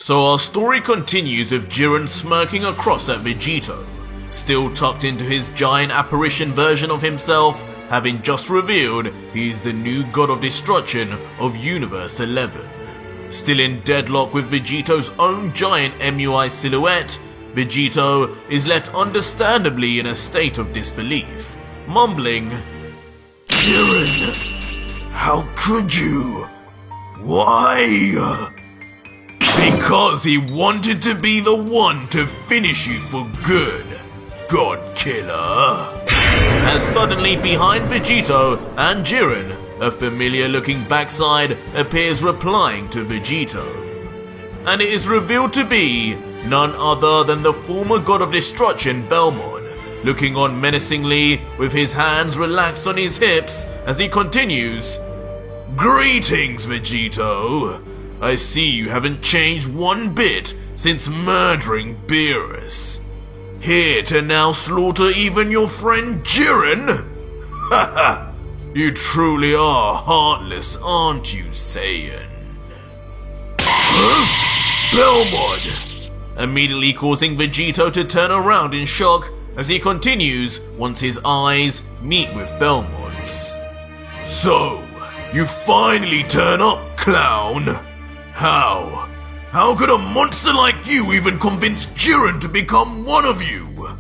So our story continues with Jiren smirking across at Vegito, still tucked into his giant apparition version of himself, having just revealed he is the new god of destruction of Universe 11. Still in deadlock with Vegito's own giant MUI silhouette, Vegito is left understandably in a state of disbelief, mumbling, Jiren, how could you? Why? Because he wanted to be the one to finish you for good, God Killer. As suddenly behind Vegito and Jiren, a familiar looking backside appears replying to Vegito. And it is revealed to be none other than the former god of destruction Belmod, looking on menacingly with his hands relaxed on his hips as he continues, Greetings, Vegito. I see you haven't changed one bit since murdering Beerus. Here to now slaughter even your friend Jiren? Haha, you truly are heartless, aren't you, Saiyan? Huh? Belmod! Immediately causing Vegito to turn around in shock as he continues once his eyes meet with Belmod's. So, you finally turn up, clown! How? How could a monster like you even convince Jiren to become one of you?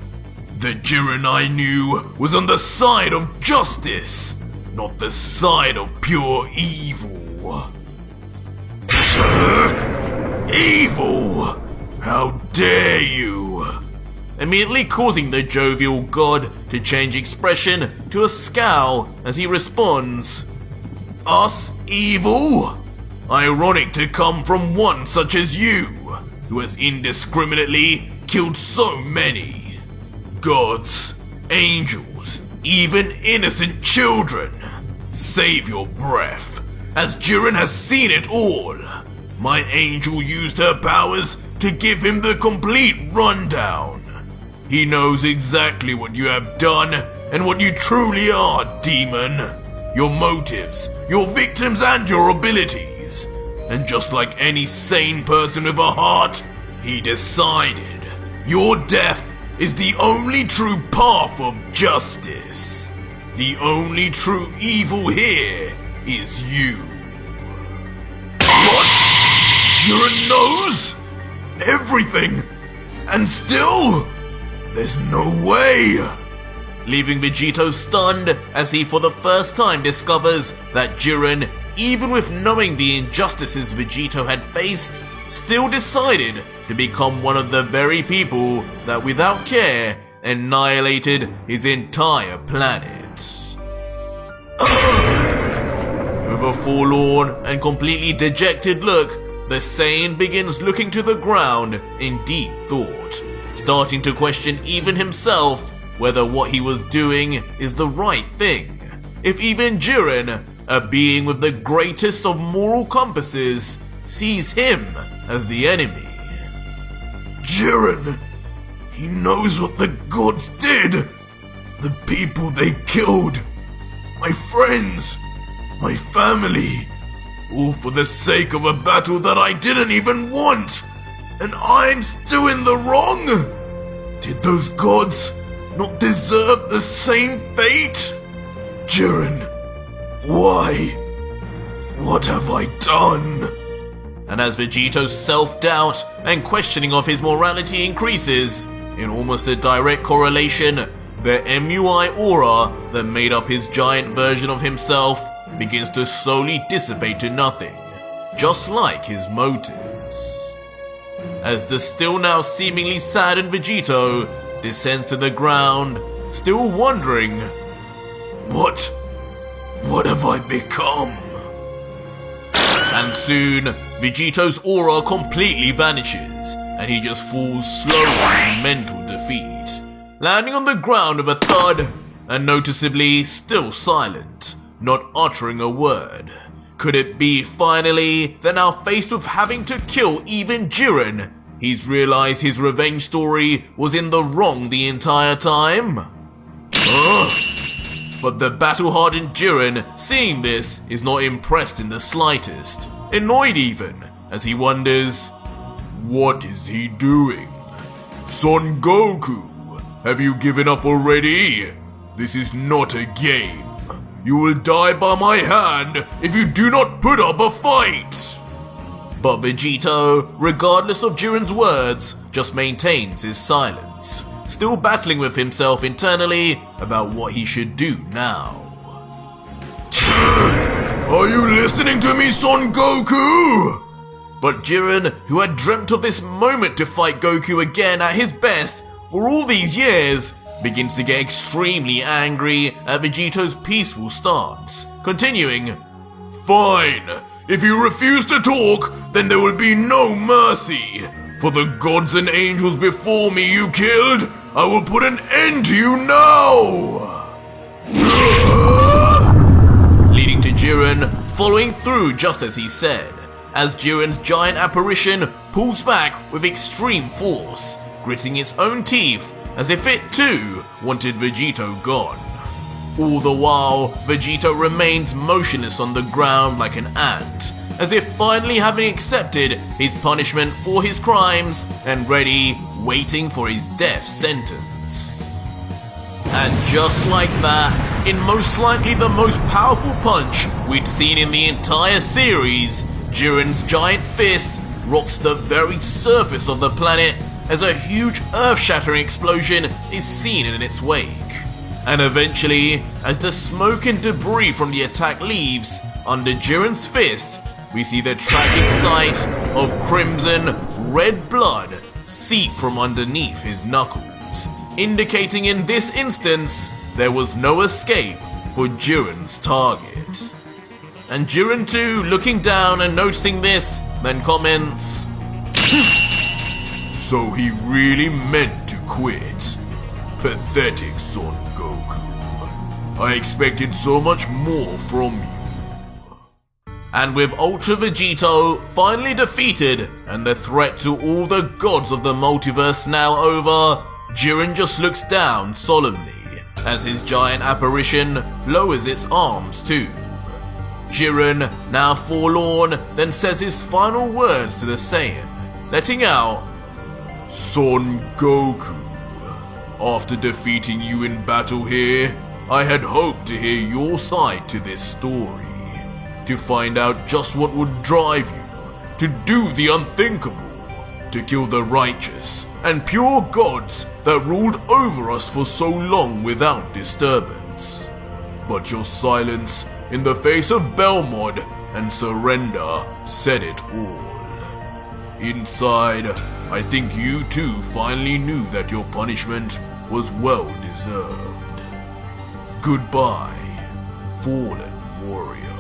The Jiren I knew was on the side of justice, not the side of pure evil. Evil? How dare you? Immediately causing the jovial god to change expression to a scowl as he responds, Us evil? Ironic to come from one such as you, who has indiscriminately killed so many. Gods, angels, even innocent children. Save your breath, as Jiren has seen it all. My angel used her powers to give him the complete rundown. He knows exactly what you have done and what you truly are, demon. Your motives, your victims, and your abilities. And just like any sane person with a heart, he decided your death is the only true path of justice. The only true evil here is you. What? Jiren knows? Everything? And still? There's no way! Leaving Vegito stunned as he for the first time discovers that Jiren, even with knowing the injustices Vegito had faced, still decided to become one of the very people that without care annihilated his entire planet. With a forlorn and completely dejected look, the Saiyan begins looking to the ground in deep thought, starting to question even himself whether what he was doing is the right thing. If even Jiren, a being with the greatest of moral compasses, sees him as the enemy. Jiren! He knows what the gods did! The people they killed! My friends! My family! All for the sake of a battle that I didn't even want! And I'm still in the wrong? Did those gods not deserve the same fate? Jiren, why? What have I done? And as Vegito's self-doubt and questioning of his morality increases, in almost a direct correlation, the MUI aura that made up his giant version of himself begins to slowly dissipate to nothing, just like his motives. As the still now seemingly saddened Vegito descends to the ground, still wondering, What have I become? And soon, Vegito's aura completely vanishes, and he just falls slowly in mental defeat, landing on the ground with a thud, and noticeably still silent, not uttering a word. Could it be finally that now faced with having to kill even Jiren, he's realized his revenge story was in the wrong the entire time? But the battle-hardened Jiren, seeing this, is not impressed in the slightest, annoyed even, as he wonders, What is he doing? Son Goku, have you given up already? This is not a game. You will die by my hand if you do not put up a fight! But Vegito, regardless of Jiren's words, just maintains his silence, still battling with himself internally about what he should do now. Are you listening to me, Son Goku? But Jiren, who had dreamt of this moment to fight Goku again at his best for all these years, begins to get extremely angry at Vegito's peaceful stance, continuing, Fine. If you refuse to talk, then there will be no mercy. For the gods and angels before me you killed, I will put an end to you now! Leading to Jiren following through just as he said, as Jiren's giant apparition pulls back with extreme force, gritting its own teeth as if it too wanted Vegito gone. All the while, Vegito remains motionless on the ground like an ant, as if finally having accepted his punishment for his crimes and ready, waiting for his death sentence. And just like that, in most likely the most powerful punch we'd seen in the entire series, Jiren's giant fist rocks the very surface of the planet as a huge earth-shattering explosion is seen in its wake. And eventually, as the smoke and debris from the attack leaves, under Jiren's fist, we see the tragic sight of crimson, red blood seep from underneath his knuckles, indicating in this instance there was no escape for Jiren's target. And Jiren too, looking down and noticing this, then comments, So he really meant to quit. Pathetic, Son Goku. I expected so much more from you. And with Ultra Vegito finally defeated and the threat to all the gods of the multiverse now over, Jiren just looks down solemnly as his giant apparition lowers its arms too. Jiren, now forlorn, then says his final words to the Saiyan, letting out, Son Goku, after defeating you in battle here, I had hoped to hear your side to this story, to find out just what would drive you to do the unthinkable, to kill the righteous and pure gods that ruled over us for so long without disturbance. But your silence in the face of Belmod and surrender said it all. Inside, I think you too finally knew that your punishment was well deserved. Goodbye, fallen warrior.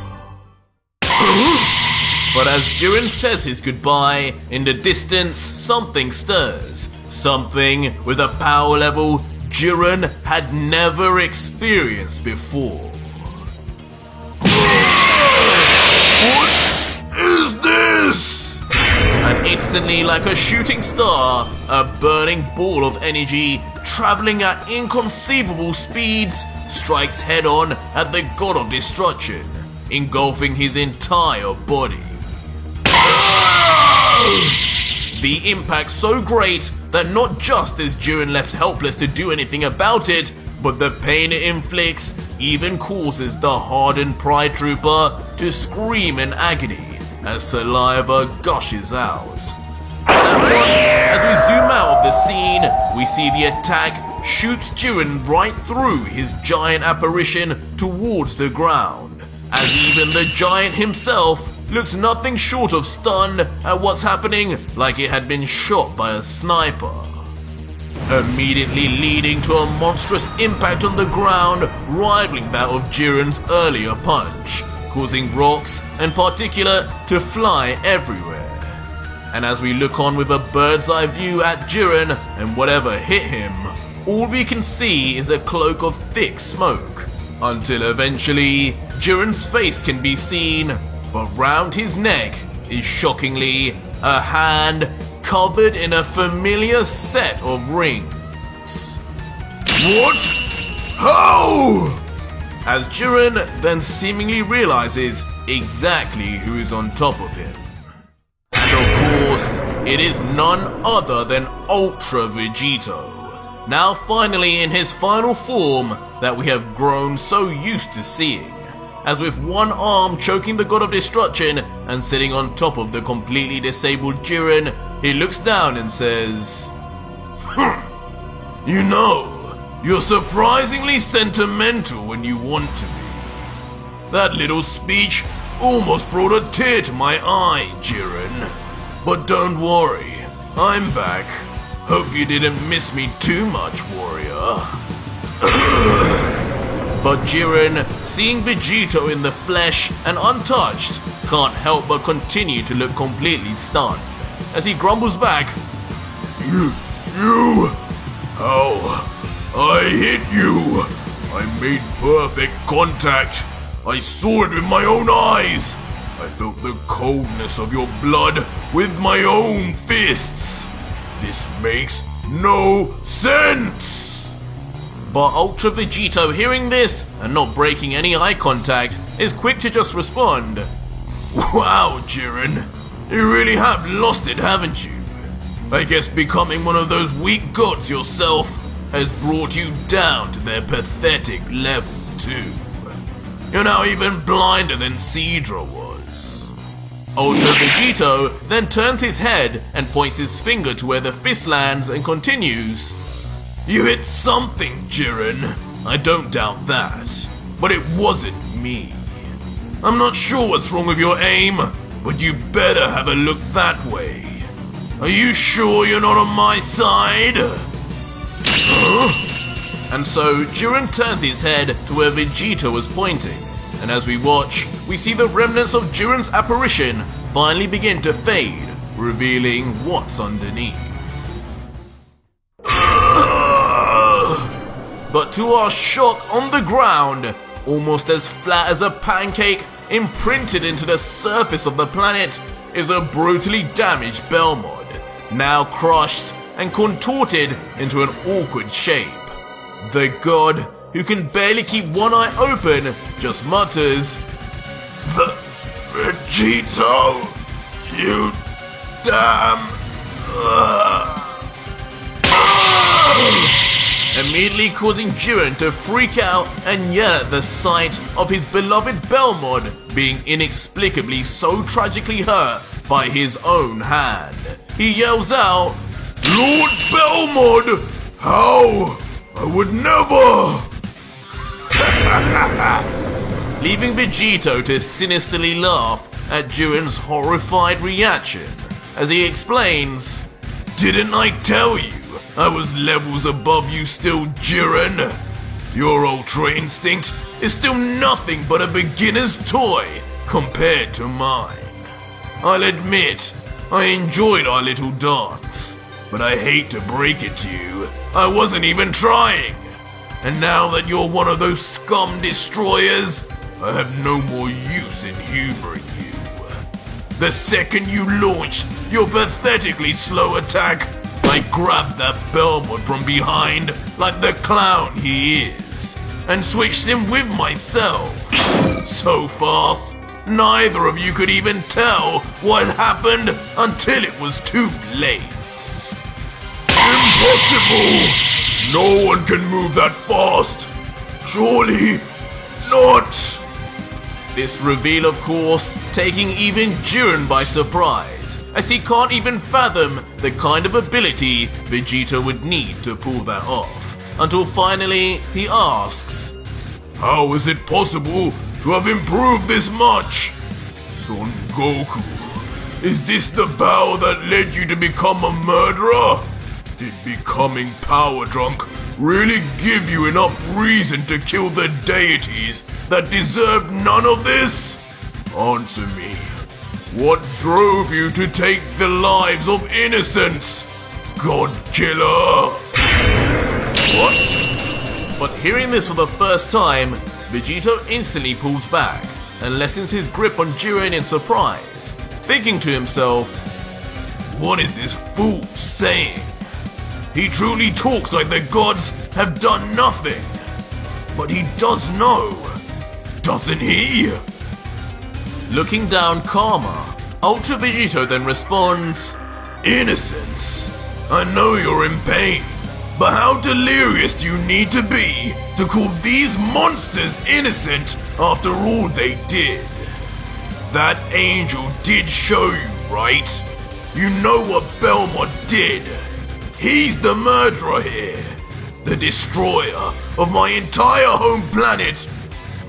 But as Jiren says his goodbye, in the distance something stirs. Something with a power level Jiren had never experienced before. What is this? And instantly, like a shooting star, a burning ball of energy, traveling at inconceivable speeds, strikes head-on at the god of destruction, engulfing his entire body. The impact so great that not just is Jiren left helpless to do anything about it, but the pain it inflicts even causes the hardened Pride Trooper to scream in agony as saliva gushes out. And at once, as we zoom out of the scene, we see the attack shoots Jiren right through his giant apparition towards the ground, as even the giant himself looks nothing short of stunned at what's happening, like it had been shot by a sniper. Immediately leading to a monstrous impact on the ground rivaling that of Jiren's earlier punch, causing rocks and particulate to fly everywhere. And as we look on with a bird's eye view at Jiren and whatever hit him, all we can see is a cloak of thick smoke, until eventually Jiren's face can be seen, but round his neck is shockingly a hand covered in a familiar set of rings. What? How? As Jiren then seemingly realizes exactly who is on top of him. And of course, It is none other than Ultra Vegito, now finally in his final form that we have grown so used to seeing, as with one arm choking the god of destruction and sitting on top of the completely disabled Jiren, he looks down and says, You know, you're surprisingly sentimental when you want to be. That little speech almost brought a tear to my eye, Jiren. But don't worry, I'm back. Hope you didn't miss me too much, warrior. But Jiren, seeing Vegito in the flesh and untouched, can't help but continue to look completely stunned, as he grumbles back, You... How? I hit you! I made perfect contact! I saw it with my own eyes! I felt the coldness of your blood with my own fists! This makes no sense! But Ultra Vegito, hearing this and not breaking any eye contact, is quick to just respond, Wow, Jiren, you really have lost it, haven't you? I guess becoming one of those weak gods yourself has brought you down to their pathetic level too. You're now even blinder than Sidra was. Ultra Vegito then turns his head and points his finger to where the fist lands and continues, You hit something, Jiren. I don't doubt that. But it wasn't me. I'm not sure what's wrong with your aim, but you better have a look that way. Are you sure you're not on my side? And so Jiren turns his head to where Vegito was pointing, and as we watch, we see the remnants of Jiren's apparition finally begin to fade, revealing what's underneath. But to our shock, on the ground, almost as flat as a pancake imprinted into the surface of the planet, is a brutally damaged Belmod, now crushed and contorted into an awkward shape. The god, who can barely keep one eye open, just mutters, Vegito, you damn... immediately causing Jiren to freak out and yell at the sight of his beloved Belmod being inexplicably so tragically hurt by his own hand. He yells out, Lord Belmod! How? I would never! leaving Vegito to sinisterly laugh at Jiren's horrified reaction as he explains, Didn't I tell you I was levels above you still, Jiren? Your Ultra Instinct is still nothing but a beginner's toy compared to mine. I'll admit, I enjoyed our little dance, but I hate to break it to you, I wasn't even trying. And now that you're one of those scum destroyers, I have no more use in humoring you. The second you launched your pathetically slow attack, I grabbed that Belmod from behind like the clown he is, and switched him with myself. So fast, neither of you could even tell what happened until it was too late. Impossible! No one can move that fast. Surely not. This reveal, of course, taking even Jiren by surprise, as he can't even fathom the kind of ability Vegito would need to pull that off, until finally he asks, How is it possible to have improved this much? Son Goku, is this the power that led you to become a murderer? Did becoming power drunk really give you enough reason to kill the deities that deserved none of this? Answer me. What drove you to take the lives of innocents? God killer! What? But hearing this for the first time, Vegito instantly pulls back and lessens his grip on Jiren in surprise, thinking to himself, What is this fool saying? He truly talks like the gods have done nothing. But he does know, doesn't he? Looking down calmer, Ultra Vegito then responds, Innocence? I know you're in pain, but how delirious do you need to be to call these monsters innocent after all they did? That angel did show you, right? You know what Belmod did. He's the murderer here. The destroyer of my entire home planet.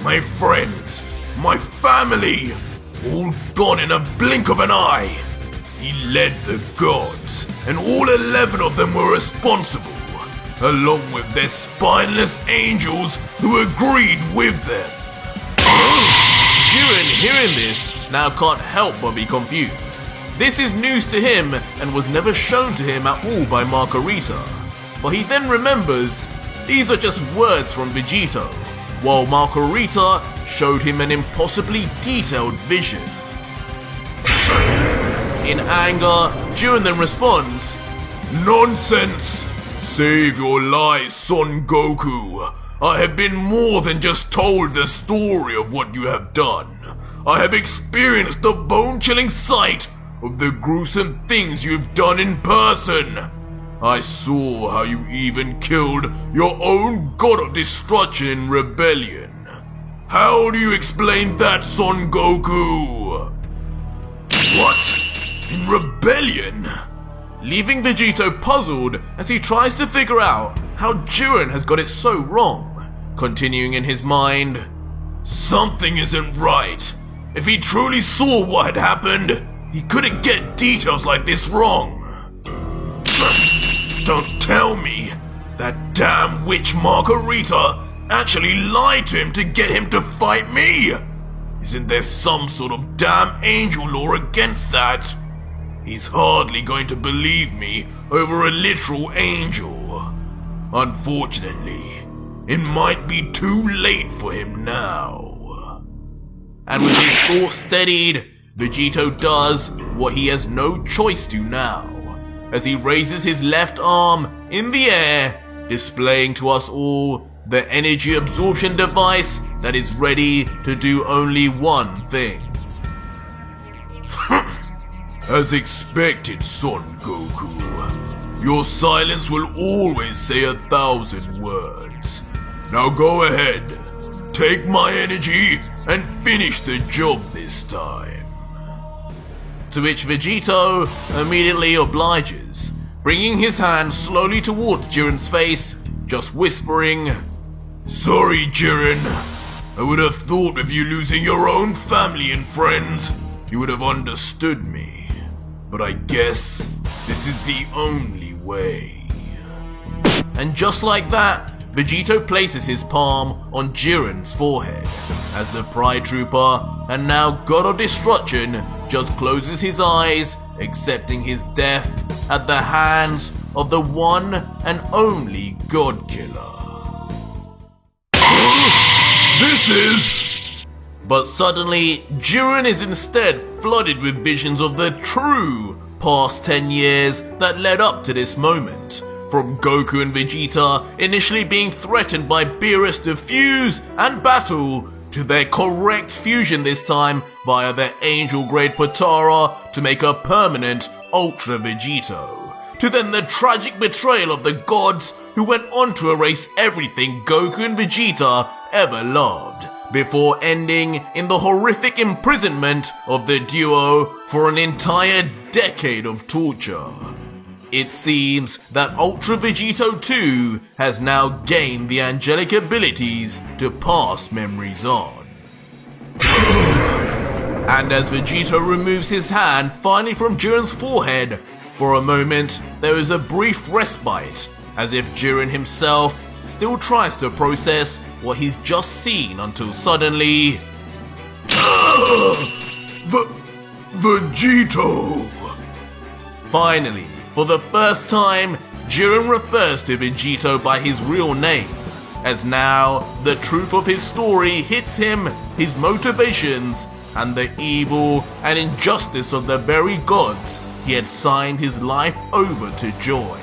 My friends, my family, all gone in a blink of an eye. He led the gods, and all 11 of them were responsible, along with their spineless angels who agreed with them. Jiren, hearing this, now can't help but be confused. This is news to him and was never shown to him at all by Margarita. But he then remembers these are just words from Vegito, while Margarita showed him an impossibly detailed vision. In anger, Jiren then responds, Nonsense! Save your lies, Son Goku. I have been more than just told the story of what you have done. I have experienced the bone-chilling sight of the gruesome things you've done in person. I saw how you even killed your own god of destruction in rebellion. How do you explain that, Son Goku? What? In rebellion? leaving Vegito puzzled as he tries to figure out how Jiren has got it so wrong. Continuing in his mind, something isn't right. If he truly saw what had happened, he couldn't get details like this wrong. Don't tell me that damn witch Margarita actually lied to him to get him to fight me. Isn't there some sort of damn angel law against that? He's hardly going to believe me over a literal angel. Unfortunately, it might be too late for him now. And with his thoughts steadied, Vegito does what he has no choice to now, as he raises his left arm in the air, displaying to us all the energy absorption device that is ready to do only one thing. As expected, Son Goku. Your silence will always say 1,000 words. Now go ahead, take my energy and finish the job this time. To which Vegito immediately obliges, bringing his hand slowly towards Jiren's face, just whispering, Sorry, Jiren. I would have thought with you losing your own family and friends, you would have understood me. But I guess this is the only way. And just like that, Vegito places his palm on Jiren's forehead, as the Pride Trooper, and now God of Destruction, just closes his eyes, accepting his death at the hands of the one and only God Killer. This is... But suddenly, Jiren is instead flooded with visions of the true past 10 years that led up to this moment. From Goku and Vegeta initially being threatened by Beerus to fuse and battle, to their correct fusion this time via their angel-grade Potara to make a permanent Ultra Vegito, to then the tragic betrayal of the gods who went on to erase everything Goku and Vegeta ever loved, before ending in the horrific imprisonment of the duo for an entire decade of torture. It seems that Ultra Vegito 2 has now gained the angelic abilities to pass memories on. And as Vegito removes his hand finally from Jiren's forehead, for a moment there is a brief respite, as if Jiren himself still tries to process what he's just seen until suddenly... Vegito! Finally, for the first time, Jiren refers to Vegito by his real name, as now the truth of his story hits him, his motivations, and the evil and injustice of the very gods he had signed his life over to join.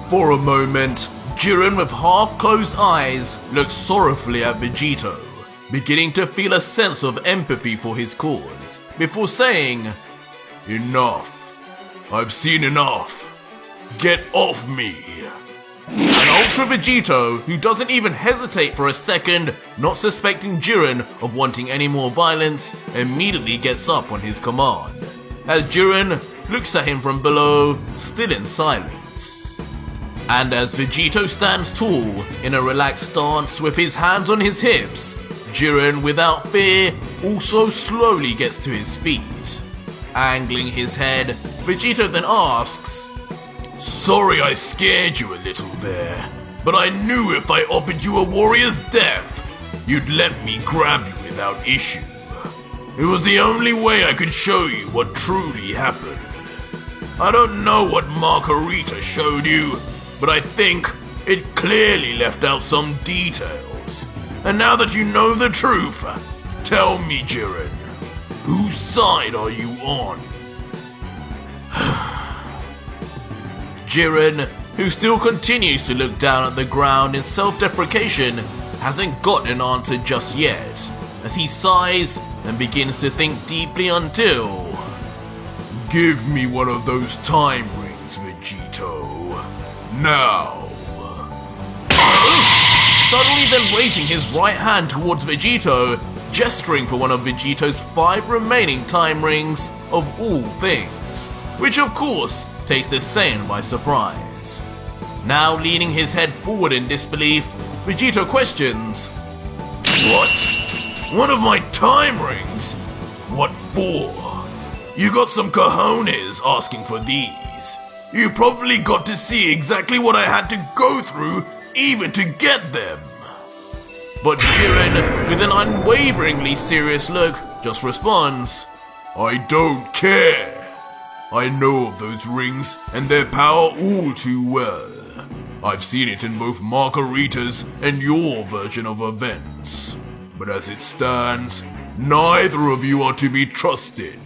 For a moment, Jiren with half-closed eyes looks sorrowfully at Vegito, beginning to feel a sense of empathy for his cause, before saying, Enough. I've seen enough. Get off me. An Ultra Vegito, who doesn't even hesitate for a second, not suspecting Jiren of wanting any more violence, immediately gets up on his command, as Jiren looks at him from below, still in silence. And as Vegito stands tall, in a relaxed stance with his hands on his hips, Jiren, without fear, also slowly gets to his feet. Angling his head, Vegito then asks, Sorry I scared you a little there, but I knew if I offered you a warrior's death, you'd let me grab you without issue. It was the only way I could show you what truly happened. I don't know what Margarita showed you, but I think it clearly left out some details. And now that you know the truth, tell me, Jiren, whose side are you on? Jiren, who still continues to look down at the ground in self-deprecation, hasn't got an answer just yet, as he sighs and begins to think deeply until... Give me one of those time rings, Vegito. Now. Suddenly then raising his right hand towards Vegito, gesturing for one of Vegito's 5 remaining time rings of all things, which of course takes the Saiyan by surprise. Now leaning his head forward in disbelief, Vegito questions, What? One of my time rings? What for? You got some cojones asking for these. You probably got to see exactly what I had to go through even to get them. But Jiren, with an unwaveringly serious look, just responds, I don't care. I know of those rings and their power all too well. I've seen it in both Margarita's and your version of events. But as it stands, neither of you are to be trusted.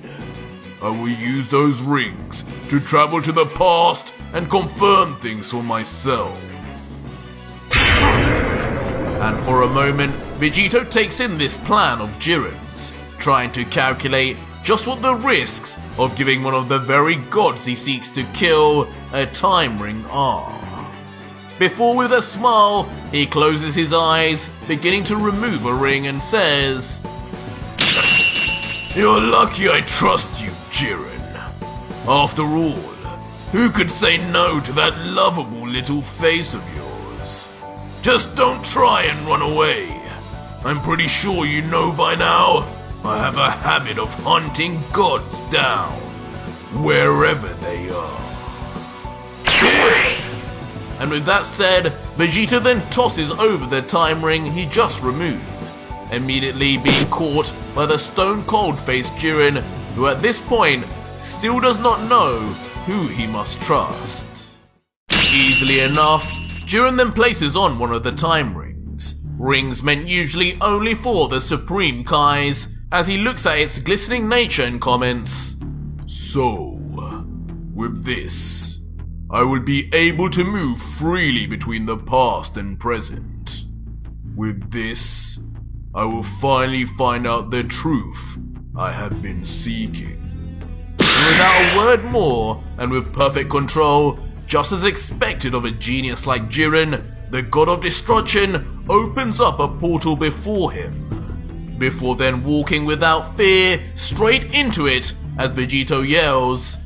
I will use those rings to travel to the past and confirm things for myself. And for a moment, Vegito takes in this plan of Jiren's, trying to calculate just what the risks of giving one of the very gods he seeks to kill a time ring are. Before, with a smile, he closes his eyes, beginning to remove a ring, and says, You're lucky I trust you, Jiren. After all, who could say no to that lovable little face of yours? Just don't try and run away. I'm pretty sure you know by now, I have a habit of hunting gods down, wherever they are. And with that said, Vegeta then tosses over the time ring he just removed, immediately being caught by the stone-cold-faced Jiren, who at this point still does not know who he must trust. Easily enough, Jiren then places on one of the time rings meant usually only for the Supreme Kais, as he looks at its glistening nature and comments, So, with this, I will be able to move freely between the past and present. With this, I will finally find out the truth I have been seeking. And without a word more, and with perfect control, just as expected of a genius like Jiren, the god of destruction opens up a portal before him, before then walking without fear straight into it as Vegito yells,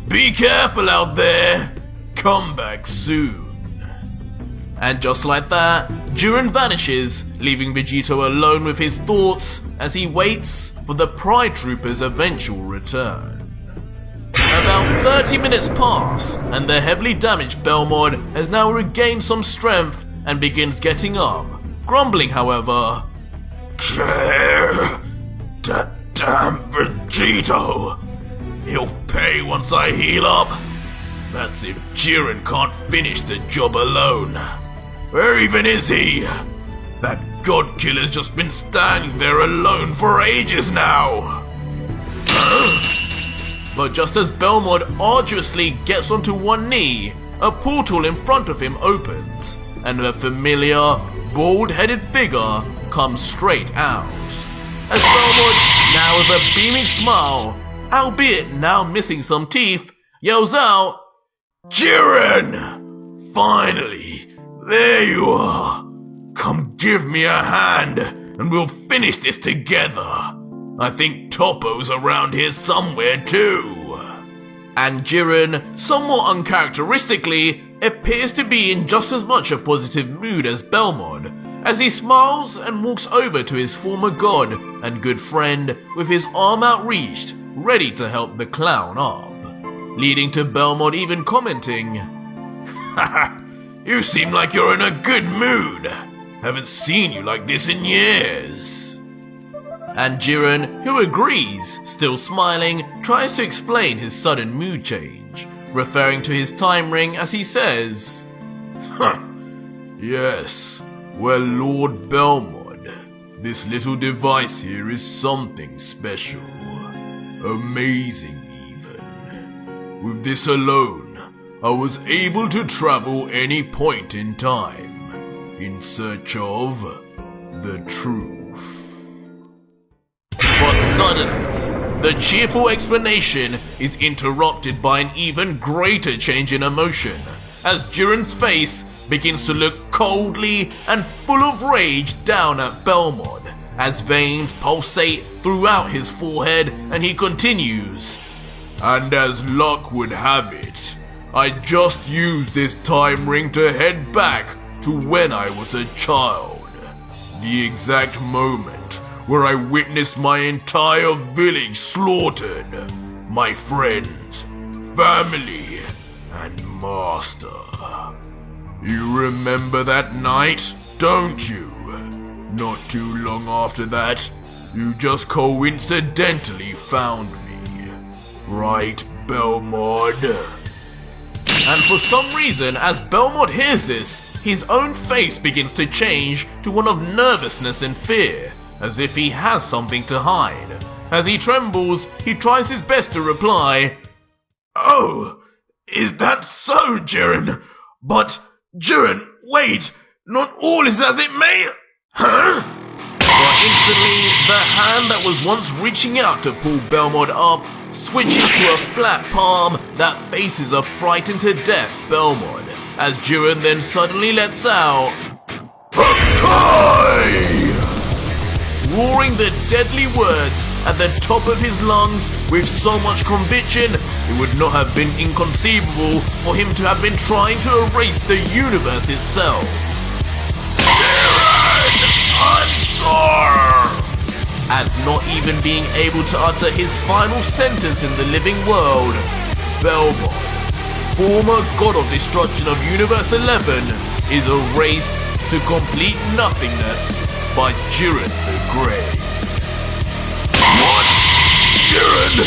Be careful out there! Come back soon. And just like that, Jiren vanishes, leaving Vegito alone with his thoughts as he waits for the Pride Trooper's eventual return. About 30 minutes pass, and the heavily damaged Belmod has now regained some strength and begins getting up, grumbling however, That damn Vegito! He'll pay once I heal up. That's if Jiren can't finish the job alone. Where even is he? That god killer's just been standing there alone for ages now. But just as Belmod arduously gets onto one knee, a portal in front of him opens, and a familiar, bald-headed figure comes straight out. As Belmod, now with a beaming smile, albeit now missing some teeth, yells out, Jiren! Finally! There you are! Come give me a hand, and we'll finish this together. I think Toppo's around here somewhere too. And Jiren, somewhat uncharacteristically, appears to be in just as much a positive mood as Belmod, as he smiles and walks over to his former god and good friend with his arm outreached, ready to help the clown up, leading to Belmod even commenting, Haha, you seem like you're in a good mood. Haven't seen you like this in years. And Jiren, who agrees, still smiling, tries to explain his sudden mood change, referring to his time ring as he says, Yes, well, Lord Belmod, this little device here is something special. Amazing even. With this alone, I was able to travel any point in time, in search of the truth. But suddenly, the cheerful explanation is interrupted by an even greater change in emotion, as Jiren's face begins to look coldly and full of rage down at Belmod, as veins pulsate throughout his forehead, and he continues, And as luck would have it, I just used this time ring to head back to when I was a child. The exact moment where I witnessed my entire village slaughtered. My friends, family, and master. You remember that night, don't you? Not too long after that, you just coincidentally found me. Right, Belmod? And for some reason, as Belmod hears this, his own face begins to change to one of nervousness and fear, as if he has something to hide. As he trembles, he tries his best to reply, Oh, is that so, Jiren? But, Jiren, wait, not all is as it may... Huh? But instantly, the hand that was once reaching out to pull Belmod up switches to a flat palm that faces a frightened to death Belmod, as Jiren then suddenly lets out, Hakai! roaring the deadly words at the top of his lungs with so much conviction it would not have been inconceivable for him to have been trying to erase the universe itself. Jiren! I'm sore! As not even being able to utter his final sentence in the living world, Belmod, former god of destruction of Universe 11, is erased to complete nothingness by Jiren the Grey. What? Jiren,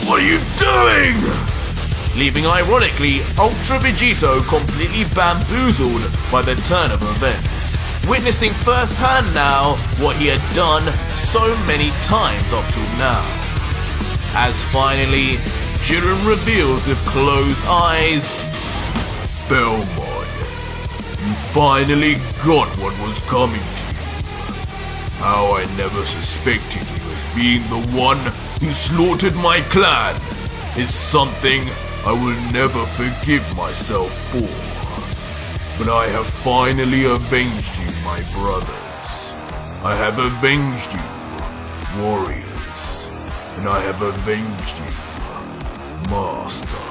what are you doing? Leaving ironically Ultra Vegito completely bamboozled by the turn of events, witnessing firsthand now what he had done so many times up till now. As finally, Jiren reveals with closed eyes, Belmod, you finally got what was coming to you. How I never suspected you as being the one who slaughtered my clan is something I will never forgive myself for. But I have finally avenged you, my brothers. I have avenged you, warriors. And I have avenged you, master.